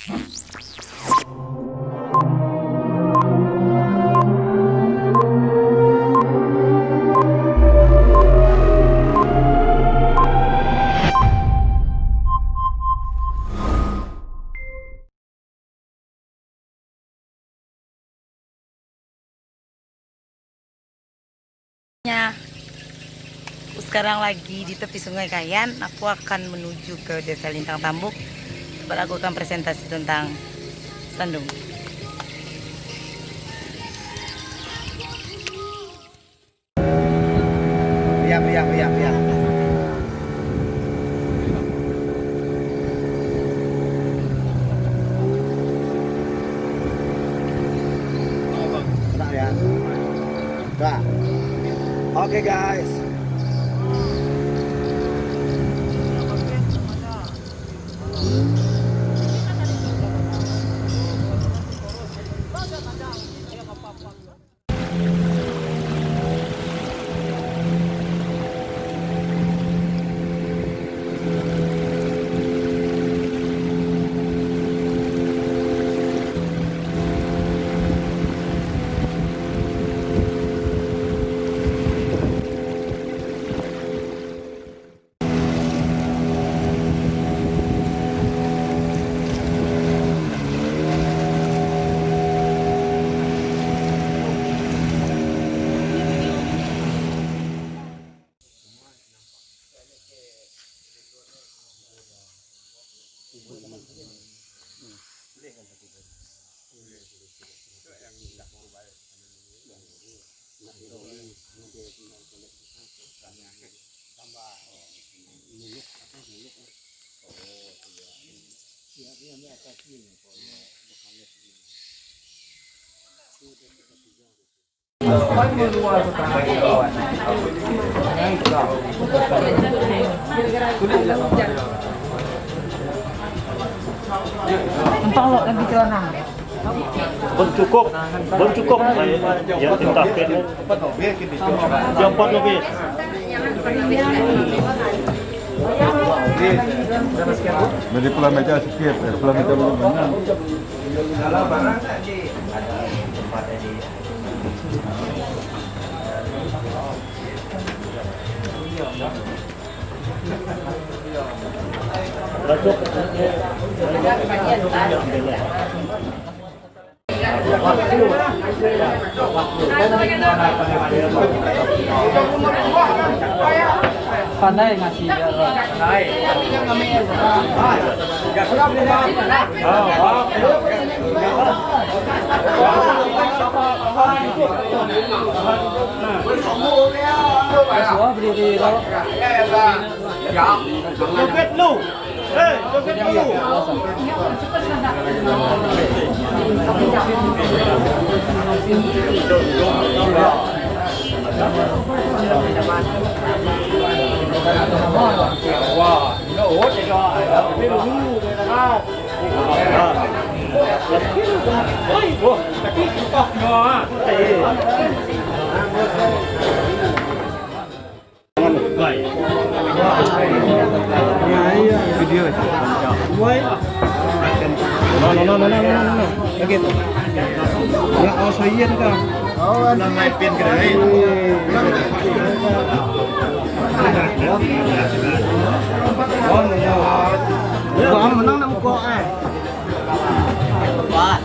Aku sekarang lagi di tepi Sungai Kayan. Aku akan menuju ke Desa Lintang Tambuk. Aku akan presentasi tentang Sandung. Iya. Tenang ya. Nah. Oke guys. Tolok lagi celana. Belum cukup. Ya tindakin. Yang 4 lebih. Jadi pulang meja sedikit, pulang meja belum benar. Pandai ngasih pandai. Semua berdiri lo. Joget lu. Joget lu. Wah, nó út cho cái đồ ngu này là ôi, cái to nhỏ. Video itu. No. Lagi. Ya, saya kan. Oh, nang pin ke dari. Oh, ya. Gua menang nang kok Wah.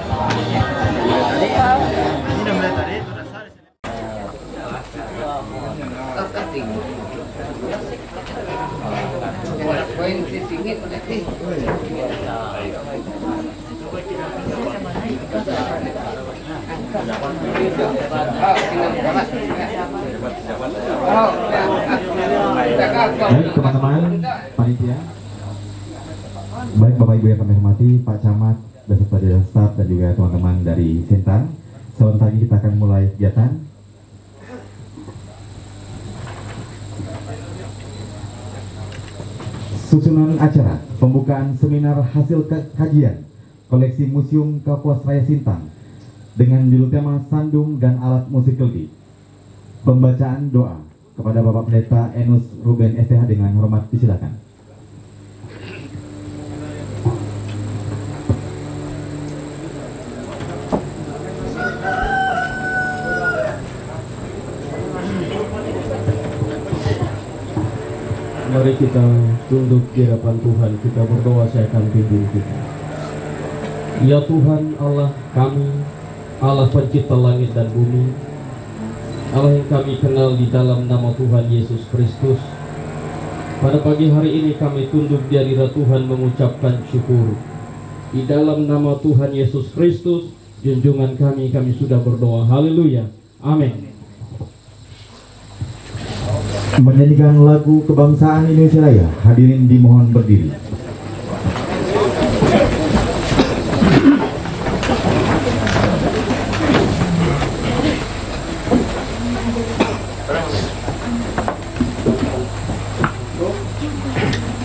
Tadi ini mulai tadi sudah sare. Poin singit nanti. Baik teman-teman panitia, baik Bapak Ibu yang kami hormati, Pak Camat beserta jajaran staf dan juga teman-teman dari Sintang. Sebentar lagi kita akan mulai kegiatan. Susunan acara pembukaan seminar hasil kajian koleksi Museum Kapuas Raya Sintang dengan judul tema Sandung dan Alat Musik Keldi. Pembacaan doa kepada Bapak Pendeta Enus Ruben STH dengan hormat disilakan. Mari kita tunduk di hadapan Tuhan, kita berdoa seakan pimpin kita. Ya Tuhan Allah kami, Allah pencipta langit dan bumi, Allah yang kami kenal di dalam nama Tuhan Yesus Kristus. Pada pagi hari ini kami tunduk di hadirat Tuhan mengucapkan syukur. Di dalam nama Tuhan Yesus Kristus, junjungan kami sudah berdoa. Haleluya. Amin. Menyanyikan lagu kebangsaan Indonesia Raya, hadirin dimohon berdiri.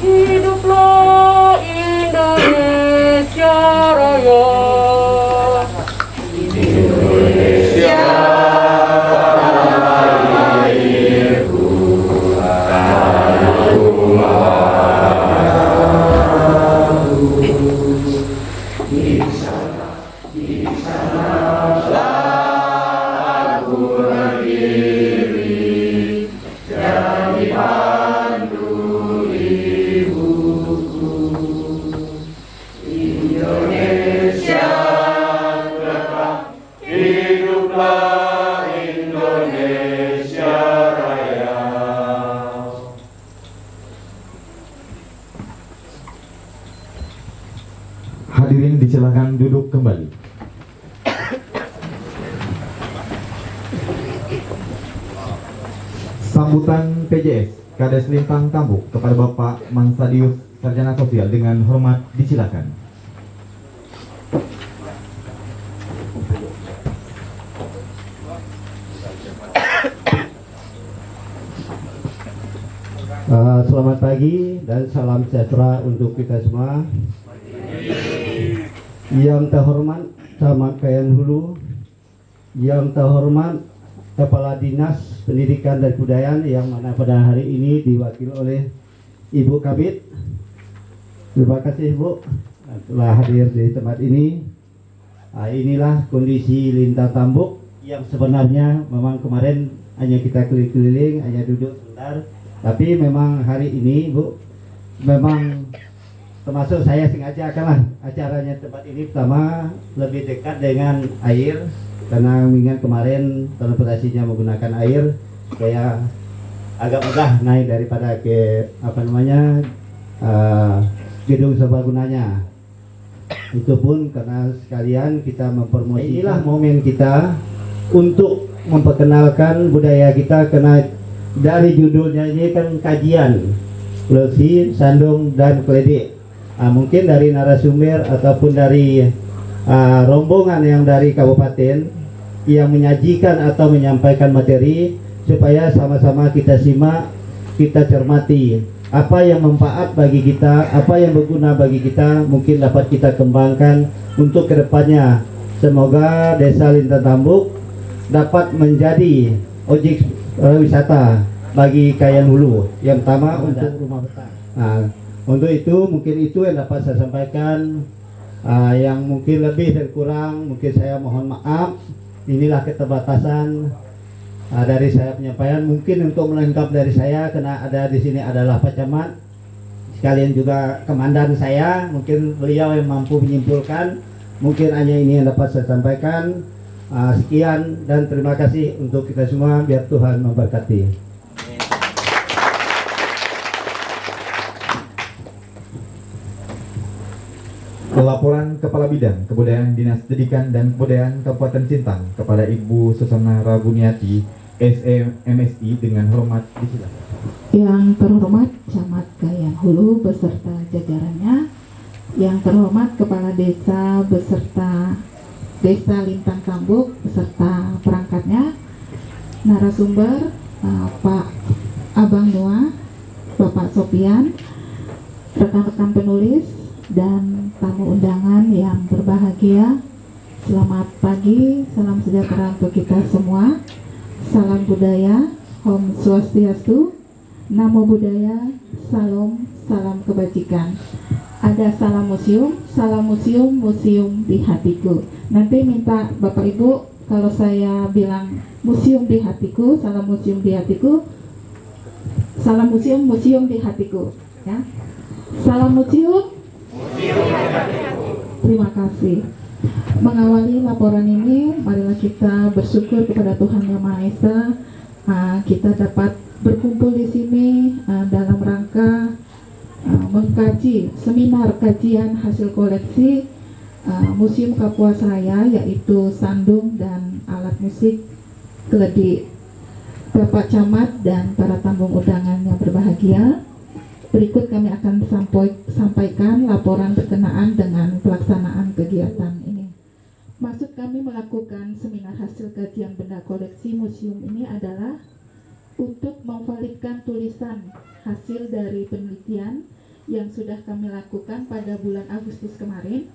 Hiduplah Indonesia Raya. Hadirin disilakan duduk kembali. Sambutan PJS Kades Lintang Tambuk kepada Bapak Mansadius Sarjana Sosial dengan hormat disilakan. Selamat pagi dan salam sejahtera untuk kita semua. Yang terhormat Camat Kayan Hulu, yang terhormat Kepala Dinas Pendidikan dan Kebudayaan yang mana pada hari ini diwakili oleh Ibu Kabid. Terima kasih Ibu telah hadir di tempat ini. Inilah kondisi Lintang Tambuk yang sebenarnya memang kemarin hanya kita keliling-keliling, hanya duduk sebentar. Tapi memang hari ini Bu, memang termasuk saya sengaja akanlah acaranya tempat ini pertama lebih dekat dengan air, karena mengingat kemarin transportasinya menggunakan air, kayak agak mudah naik daripada ke gedung serbaguna. Itu pun karena sekalian kita mempromosikan. Inilah momen kita untuk memperkenalkan budaya kita, karena dari judulnya ini kan kajian Lesi, Sandung dan Kledik. Mungkin dari narasumber ataupun dari rombongan yang dari kabupaten yang menyajikan atau menyampaikan materi, supaya sama-sama kita simak, kita cermati apa yang manfaat bagi kita, apa yang berguna bagi kita, mungkin dapat kita kembangkan untuk kedepannya. Semoga Desa Lintang Tambuk dapat menjadi objek wisata bagi Kayan Hulu, yang pertama untuk rumah betah. Untuk itu mungkin itu yang dapat saya sampaikan. Yang mungkin lebih dan kurang mungkin saya mohon maaf. Inilah keterbatasan dari saya penyampaian. Mungkin untuk melengkap dari saya, karena ada di sini adalah Pak Camat, sekalian juga komandan saya. Mungkin beliau yang mampu menyimpulkan. Mungkin hanya ini yang dapat saya sampaikan. Sekian dan terima kasih untuk kita semua. Biar Tuhan memberkati. Laporan Kepala Bidang Kebudayaan Dinas Pendidikan dan Kebudayaan Kabupaten Sintang kepada Ibu Susana Rabuniati, SMSI, dengan hormat disilakan. Yang terhormat Camat Kayan Hulu beserta jajarannya, yang terhormat Kepala Desa beserta Desa Lintang Tambuk beserta perangkatnya, narasumber Pak Abang Noah, Bapak Sopian, rekan-rekan penulis, dan tamu undangan yang berbahagia. Selamat pagi, salam sejahtera untuk kita semua. Salam budaya, Om Swastiastu, Namo Buddhaya, salam kebajikan. Ada salam museum, museum di hatiku. Nanti minta Bapak Ibu, kalau saya bilang museum di hatiku, salam museum di hatiku, Salam museum, museum di hatiku. Ya. Salam museum. Terima kasih. Mengawali laporan ini, marilah kita bersyukur kepada Tuhan Yang Maha Esa. Kita dapat berkumpul di sini dalam rangka mengkaji seminar kajian hasil koleksi Museum Kapuas Raya, yaitu sandung dan alat musik keledi. Bapak Camat dan para tamu undangan yang berbahagia, berikut kami akan sampaikan laporan berkenaan dengan pelaksanaan kegiatan ini. Maksud kami melakukan seminar hasil kajian benda koleksi museum ini adalah untuk memvalidkan tulisan hasil dari penelitian yang sudah kami lakukan pada bulan Agustus kemarin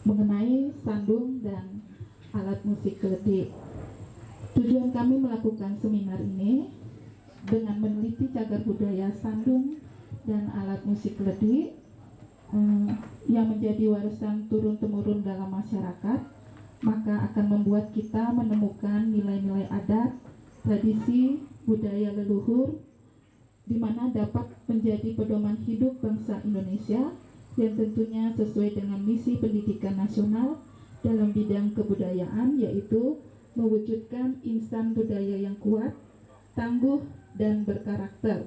mengenai sandung dan alat musik keledi. Tujuan kami melakukan seminar ini dengan meneliti cagar budaya sandung dan alat musik keledi yang menjadi warisan turun-temurun dalam masyarakat, maka akan membuat kita menemukan nilai-nilai adat, tradisi, budaya leluhur, di mana dapat menjadi pedoman hidup bangsa Indonesia yang tentunya sesuai dengan misi pendidikan nasional dalam bidang kebudayaan, yaitu mewujudkan insan budaya yang kuat, tangguh, dan berkarakter,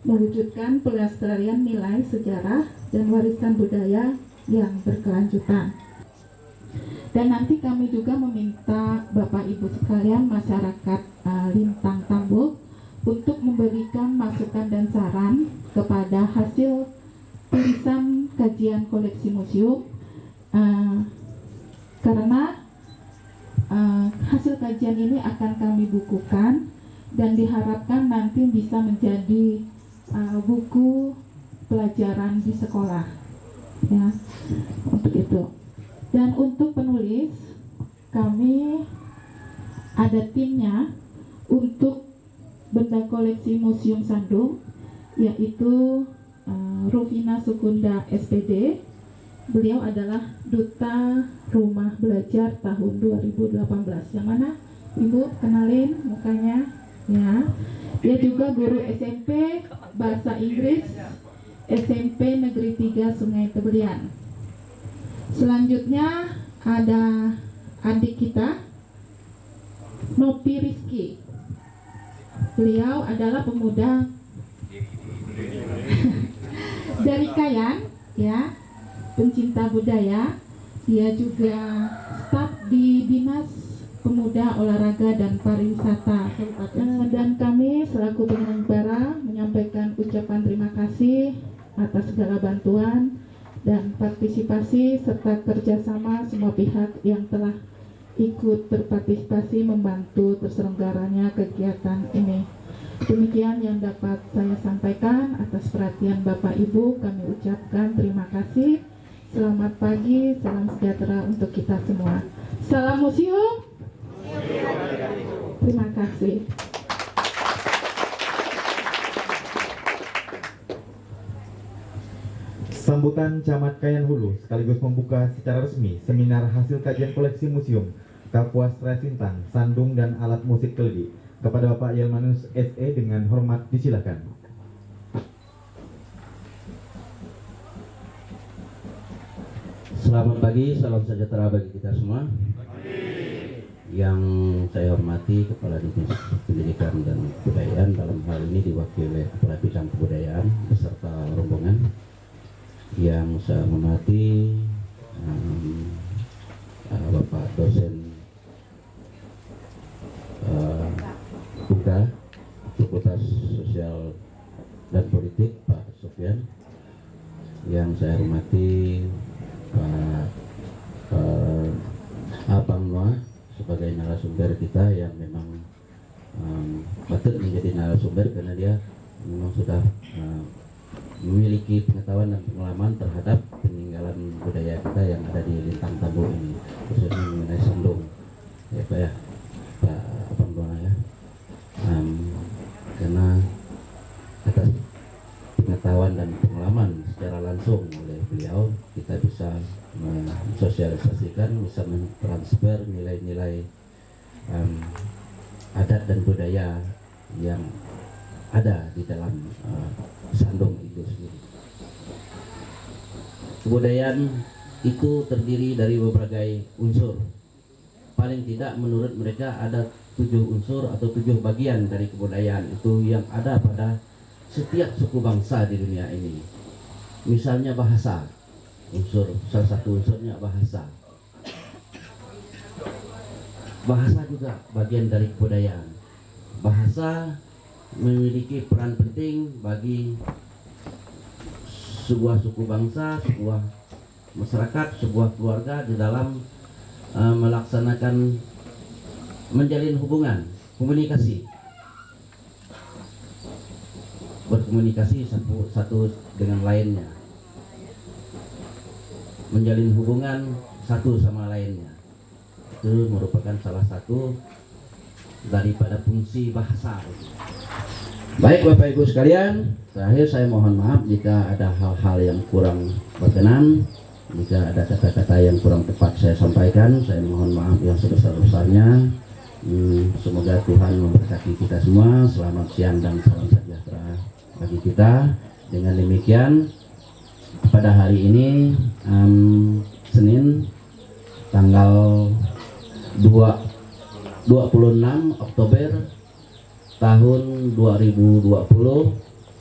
mewujudkan pelestarian nilai sejarah dan warisan budaya yang berkelanjutan. Dan nanti kami juga meminta Bapak Ibu sekalian masyarakat Lintang Tambuk untuk memberikan masukan dan saran kepada hasil tulisan kajian koleksi museum, karena hasil kajian ini akan kami bukukan dan diharapkan nanti bisa menjadi buku pelajaran di sekolah, ya, untuk itu. Dan untuk penulis, kami ada timnya untuk benda koleksi Museum Sandung, yaitu Rufina Sukunda SPD. Beliau adalah Duta Rumah Belajar tahun 2018. Yang mana Ibu kenalin mukanya, ya. Dia juga guru SMP Bahasa Inggris SMP Negeri 3 Sungai Tebelian. Selanjutnya ada adik kita, Nopi Rizky. Beliau adalah pemuda dari Kayan, ya, pencinta budaya. Dia juga staf di Dinas Pemuda, Olahraga, dan Pariwisata Kabupaten. Dan kami selaku penyelenggara menyampaikan ucapan terima kasih atas segala bantuan dan partisipasi serta kerjasama semua pihak yang telah ikut berpartisipasi membantu terselenggaranya kegiatan ini. Demikian yang dapat saya sampaikan. Atas perhatian Bapak Ibu kami ucapkan terima kasih. Selamat pagi, salam sejahtera untuk kita semua. Salam museum. Terima kasih. Sambutan Camat Kayan Hulu sekaligus membuka secara resmi seminar hasil kajian koleksi museum Kapuas Raya Sintang, sandung dan alat musik keledi. Kepada Bapak Yelmanus SE dengan hormat disilakan. Selamat pagi, salam sejahtera bagi kita semua. Yang saya hormati Kepala Dinas Pendidikan dan Kebudayaan, dalam hal ini diwakili oleh Kepala Bidang Kebudayaan beserta rombongan. Yang saya hormati Bapak dosen Buka Fakultas Sosial dan Politik Pak Sofyan. Yang saya hormati Pak Abang Noah sebagai narasumber kita yang memang patut menjadi narasumber karena dia memang sudah memiliki pengetahuan dan pengalaman terhadap peninggalan budaya kita yang ada di Lintang Tambuk ini, khususnya mengenai sandung, ya Pak ya, Pak Abang Noah ya. Karena atas pengetahuan dan pengalaman secara langsung oleh beliau, kita bisa mensosialisasikan, bisa mentransfer nilai-nilai adat dan budaya yang ada di dalam Sandung itu sendiri. Kebudayaan itu terdiri dari berbagai unsur. Paling tidak menurut mereka ada 7 unsur atau 7 bagian dari kebudayaan itu yang ada pada setiap suku bangsa di dunia ini. Misalnya bahasa, salah satu unsurnya bahasa. Bahasa juga bagian dari kebudayaan. Bahasa memiliki peran penting bagi sebuah suku bangsa, sebuah masyarakat, sebuah keluarga di dalam melaksanakan, menjalin hubungan, komunikasi, berkomunikasi satu dengan lainnya, menjalin hubungan satu sama lainnya. Itu merupakan salah satu daripada fungsi bahasa. Baik Bapak Ibu sekalian, terakhir saya mohon maaf jika ada hal-hal yang kurang berkenan, jika ada kata-kata yang kurang tepat saya sampaikan, saya mohon maaf yang sebesar-besarnya. Semoga Tuhan memberkati kita semua. Selamat siang dan salam sejahtera bagi kita. Dengan demikian, pada hari ini Senin tanggal 26 Oktober tahun 2020,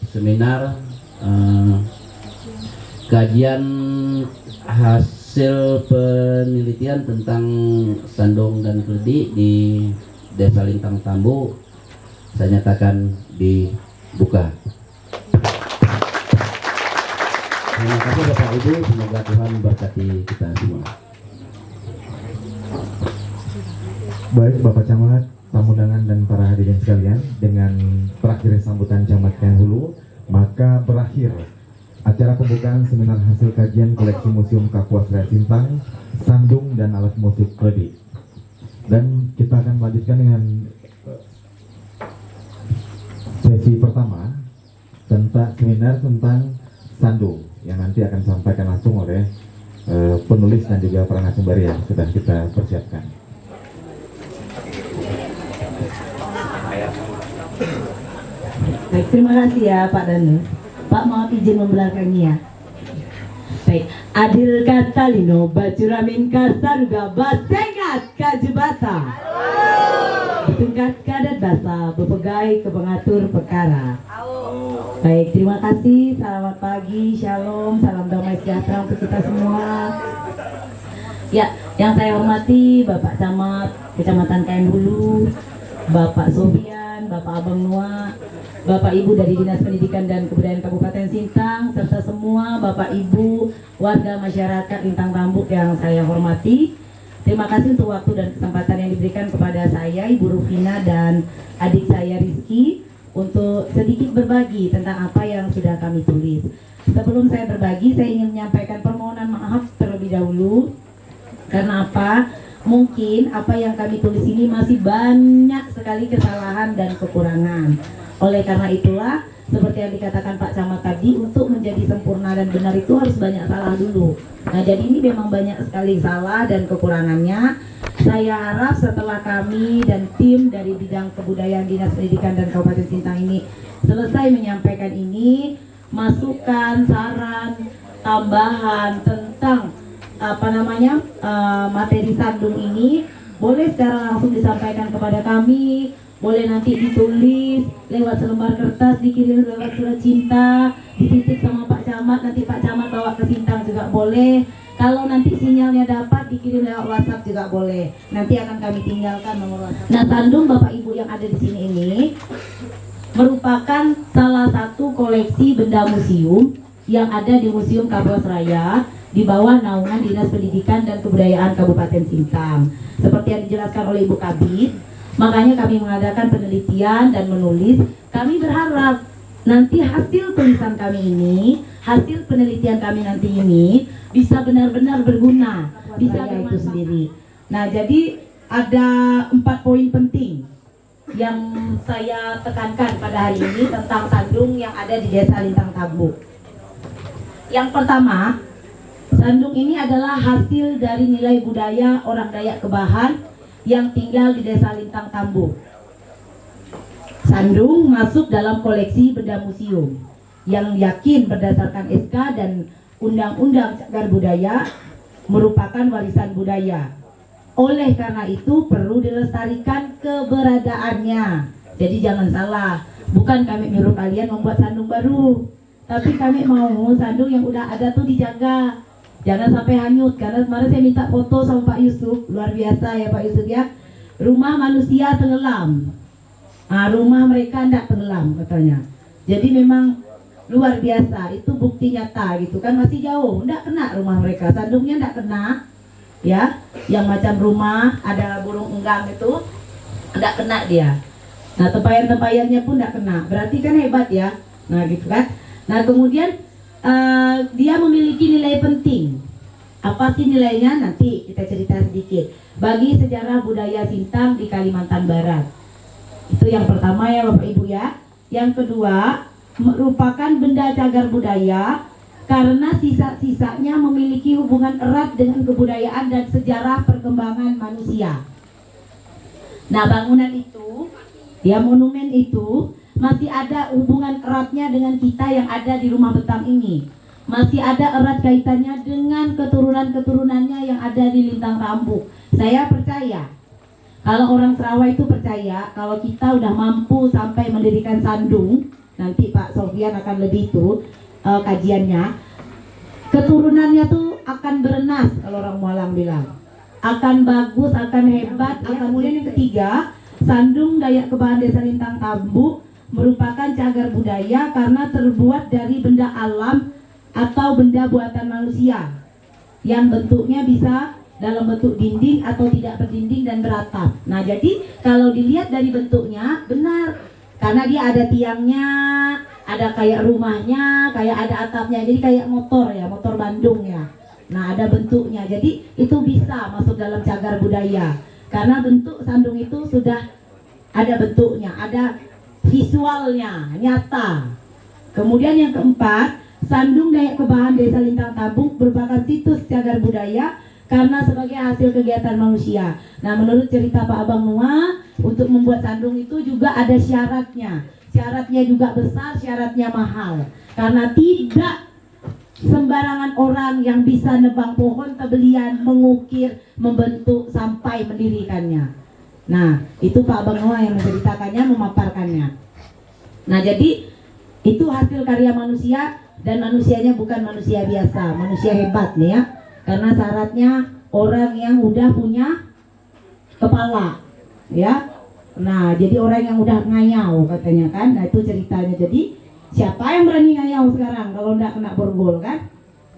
seminar kajian hasil penelitian tentang Sandung dan Keledi di Desa Lintang Tambu saya nyatakan dibuka. Terima kasih Bapak Ibu, semoga Tuhan memberkati kita semua. Baik Bapak Camat, tamu undangan dan para hadirin sekalian, dengan berakhirnya sambutan Camat Kayan Hulu, maka berakhir acara pembukaan seminar hasil kajian koleksi Museum Kapuas Raya Sintang, Sandung dan alat musik Keledi. Dan kita akan melanjutkan dengan sesi pertama tentang seminar tentang Sandung yang nanti akan disampaikan langsung oleh penulis dan juga para narasumber yang sudah kita persiapkan. Baik, terima kasih ya Pak Danus. Pak mau izin membelakangnya. Baik, adil kata lino bacuramin kasaruga basengat kajubata. Betungkat kadat basa bepegai kepengatur perkara. Baik, terima kasih. Selamat pagi, shalom, salam damai sejahtera untuk kita semua. Ya, yang saya hormati Bapak Camat Kecamatan Kayan Hulu, Bapak Sofian, Bapak Abang Noah, Bapak Ibu dari Dinas Pendidikan dan Kebudayaan Kabupaten Sintang, serta semua Bapak Ibu warga masyarakat Lintang Tambuk yang saya hormati. Terima kasih untuk waktu dan kesempatan yang diberikan kepada saya, Ibu Rufina dan adik saya Rizky, untuk sedikit berbagi tentang apa yang sudah kami tulis. Sebelum saya berbagi, saya ingin menyampaikan permohonan maaf terlebih dahulu. Karena apa? Mungkin apa yang kami tulis ini masih banyak sekali kesalahan dan kekurangan. Oleh karena itulah, seperti yang dikatakan Pak Camat tadi, untuk menjadi sempurna dan benar itu harus banyak salah dulu. Nah, jadi ini memang banyak sekali salah dan kekurangannya. Saya harap setelah kami dan tim dari bidang kebudayaan Dinas Pendidikan dan Kabupaten Sintang ini selesai menyampaikan ini, masukan, saran, tambahan tentang materi Sandung ini boleh secara langsung disampaikan kepada kami, boleh nanti ditulis lewat selembar kertas, dikirim lewat surat cinta, dititip sama Pak Camat, nanti Pak Camat bawa ke Sintang juga boleh. Kalau nanti sinyalnya dapat, dikirim lewat WhatsApp juga boleh. Nanti akan kami tinggalkan nomor WhatsApp. Nah, Sandung Bapak Ibu yang ada di sini ini merupakan salah satu koleksi benda museum yang ada di Museum Kapuas Raya di bawah naungan Dinas Pendidikan dan Kebudayaan Kabupaten Sintang. Seperti yang dijelaskan oleh Ibu Kabid, makanya kami mengadakan penelitian dan menulis. Kami berharap nanti hasil tulisan kami ini, hasil penelitian kami nanti ini bisa benar-benar berguna, bisa itu sendiri. Nah, jadi ada 4 poin penting yang saya tekankan pada hari ini tentang Sandung yang ada di Desa Lintang Tambu. Yang pertama, Sandung ini adalah hasil dari nilai budaya orang Dayak Kebahan yang tinggal di Desa Lintang Tambu. Sandung masuk dalam koleksi benda museum yang yakin berdasarkan SK dan Undang-Undang Cagar Budaya merupakan warisan budaya. Oleh karena itu perlu dilestarikan keberadaannya. Jadi jangan salah, bukan kami nyuruh kalian membuat sandung baru, tapi kami mau sandung yang udah ada tuh dijaga. Jangan sampai hanyut, karena kemarin saya minta foto sama Pak Yusuf, luar biasa ya Pak Yusuf ya. Rumah manusia tenggelam. Rumah mereka tidak tenggelam katanya. Jadi memang luar biasa, itu bukti nyata gitu kan, masih jauh, tidak kena rumah mereka, sandungnya tidak kena ya, yang macam rumah ada burung enggang itu tidak kena dia. Nah tempayan-tempayannya pun tidak kena, berarti kan hebat ya. Nah gitu kan. Nah kemudian dia memiliki nilai penting. Apa sih nilainya? Nanti kita cerita sedikit. Bagi sejarah budaya Sintang di Kalimantan Barat. Itu yang pertama ya Bapak Ibu ya. Yang kedua, merupakan benda cagar budaya karena sisa-sisanya memiliki hubungan erat dengan kebudayaan dan sejarah perkembangan manusia. Nah bangunan itu, ya monumen itu masih ada hubungan eratnya dengan kita yang ada di Rumah Betang ini. Masih ada erat kaitannya dengan keturunan-keturunannya yang ada di Lintang Tambuk. Saya percaya, kalau orang Sarawak itu percaya, kalau kita udah mampu sampai mendirikan sandung, nanti Pak Sofian akan lebih itu kajiannya, keturunannya tuh akan berenas, kalau orang Mualang bilang. Akan bagus, akan hebat, akan mulia. Yang ketiga, sandung Dayak Kebahan Desa Lintang Tambuk merupakan cagar budaya karena terbuat dari benda alam atau benda buatan manusia yang bentuknya bisa dalam bentuk dinding atau tidak berdinding dan beratap. Nah jadi kalau dilihat dari bentuknya benar, karena dia ada tiangnya, ada kayak rumahnya, kayak ada atapnya, jadi kayak motor ya, motor Bandung ya. Nah ada bentuknya, jadi itu bisa masuk dalam cagar budaya karena bentuk sandung itu sudah ada bentuknya, ada visualnya, nyata. Kemudian yang keempat, Sandung Dayak Kebahan Desa Lintang Tambuk merupakan situs cagar budaya karena sebagai hasil kegiatan manusia. Nah menurut cerita Pak Abang Noah, untuk membuat sandung itu juga ada syaratnya. Syaratnya juga besar, syaratnya mahal. Karena tidak sembarangan orang yang bisa nebang pohon tebelian, mengukir, membentuk sampai mendirikannya. Nah itu Pak Abang Noah yang menceritakannya, memaparkannya. Nah jadi itu hasil karya manusia, dan manusianya bukan manusia biasa, manusia hebat nih ya. Karena syaratnya orang yang udah punya kepala ya. Nah jadi orang yang udah ngayau katanya kan. Nah itu ceritanya. Jadi siapa yang berani ngayau sekarang kalau enggak kena borgol kan.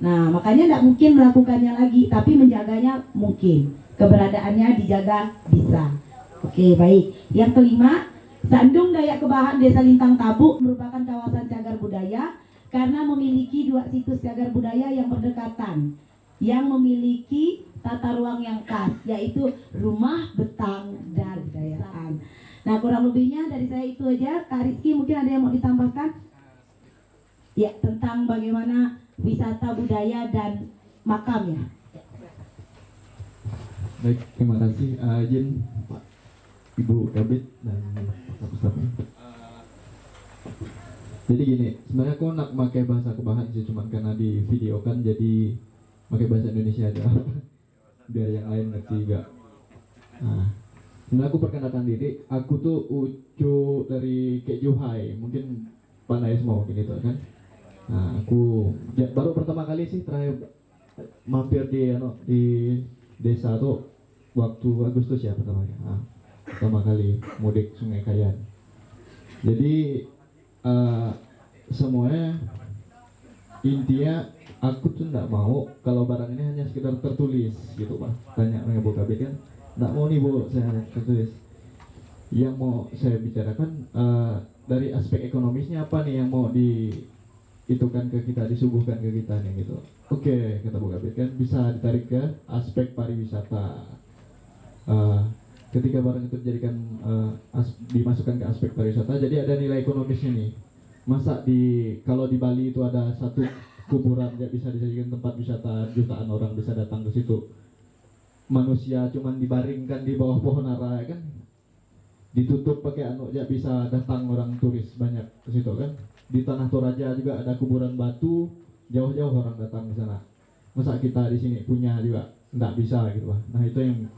Nah makanya enggak mungkin melakukannya lagi, tapi menjaganya mungkin. Keberadaannya dijaga bisa. Oke baik. Yang kelima, Sandung Dayak Kebahan Desa Lintang Tambuk merupakan kawasan cagar budaya karena memiliki dua situs cagar budaya yang berdekatan, yang memiliki tata ruang yang khas, yaitu Rumah Betang dan Budayaan. Nah kurang lebihnya dari saya itu aja. Kak Rizky mungkin ada yang mau ditambahkan? Ya, tentang bagaimana wisata budaya dan makam ya. Baik, terima kasih Izin Pak Ibu Kabit dan staf-stafnya. Jadi gini, sebenarnya aku nak pakai bahasa Kebahan sih, cuman karena di video kan jadi pakai bahasa Indonesia aja biar yang lain ngerti juga. Nah, sebenarnya aku perkenalkan diri, aku tuh Ucu dari Kejuhai, mungkin pandai semua mungkin itu kan. Nah, aku baru pertama kali sih terakhir mampir di desa tuh waktu Agustus ya pertama kali mudik Sungai Kayan. Jadi semuanya intinya aku tuh nggak mau kalau barang ini hanya sekedar tertulis gitu Pak. Tanya dengan Bu Kabit kan, nggak mau nih Bu saya tertulis. Yang mau saya bicarakan dari aspek ekonomisnya apa nih yang mau diitukan ke kita, disuguhkan ke kita nih gitu. Oke, kata Bu Kabit kan bisa ditarik ke aspek pariwisata. Ketika barang itu dijadikan dimasukkan ke aspek pariwisata, jadi ada nilai ekonomisnya nih. Masa kalau di Bali itu ada satu kuburan bisa dijadikan tempat wisata, jutaan orang bisa datang ke situ. Manusia cuman dibaringkan di bawah pohon ara kan. ditutup pakai anu ya bisa datang orang turis banyak ke situ kan. Di Tanah Toraja juga ada kuburan batu, jauh-jauh orang datang ke sana. Masa kita di sini punya juga nggak bisa gitu lah. Nah itu yang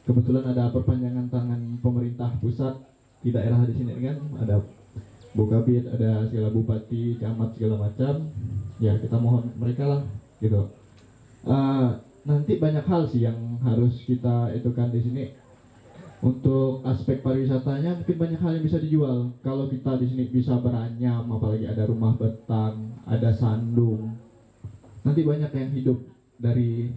kebetulan ada perpanjangan tangan pemerintah pusat di daerah di sini kan, ada Bukabit, ada segala bupati, camat segala macam. Ya kita mohon mereka lah gitu. Nanti banyak hal sih yang harus kita itukan di sini. Untuk aspek pariwisatanya mungkin banyak hal yang bisa dijual. Kalau kita di sini bisa beranyam, apalagi ada rumah betang, ada sandung. Nanti banyak yang hidup dari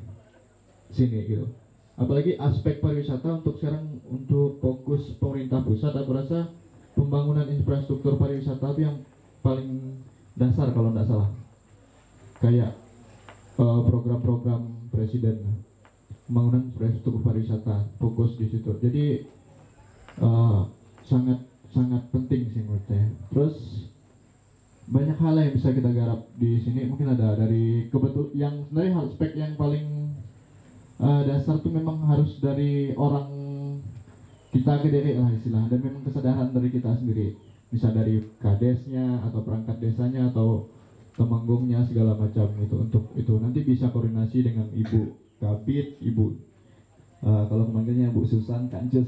sini gitu. Apalagi aspek pariwisata untuk sekarang untuk fokus pemerintah pusat, aku rasa pembangunan infrastruktur pariwisata itu yang paling dasar kalau tidak salah. Kayak program-program presiden, pembangunan infrastruktur pariwisata fokus di situ. Jadi sangat penting sih menurut saya. Terus banyak hal yang bisa kita garap di sini. Mungkin ada dari yang sebenarnya hal aspek yang paling dasar tuh memang harus dari orang kita ke diri lah istilah, dan memang kesadaran dari kita sendiri. Bisa dari kadesnya atau perangkat desanya atau temanggungnya segala macam itu. Untuk itu nanti bisa koordinasi dengan Ibu Kabit, Ibu kalau kemanggilnya Bu Susan, Kak Cus.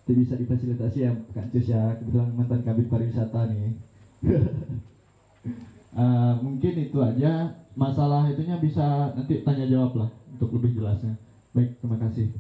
Itu bisa difasilitasi ya Kak Cus ya, kebetulan mantan Kabit Pariwisata nih. Mungkin itu aja, masalah itunya bisa nanti tanya jawab lah untuk lebih jelasnya. Baik, terima kasih.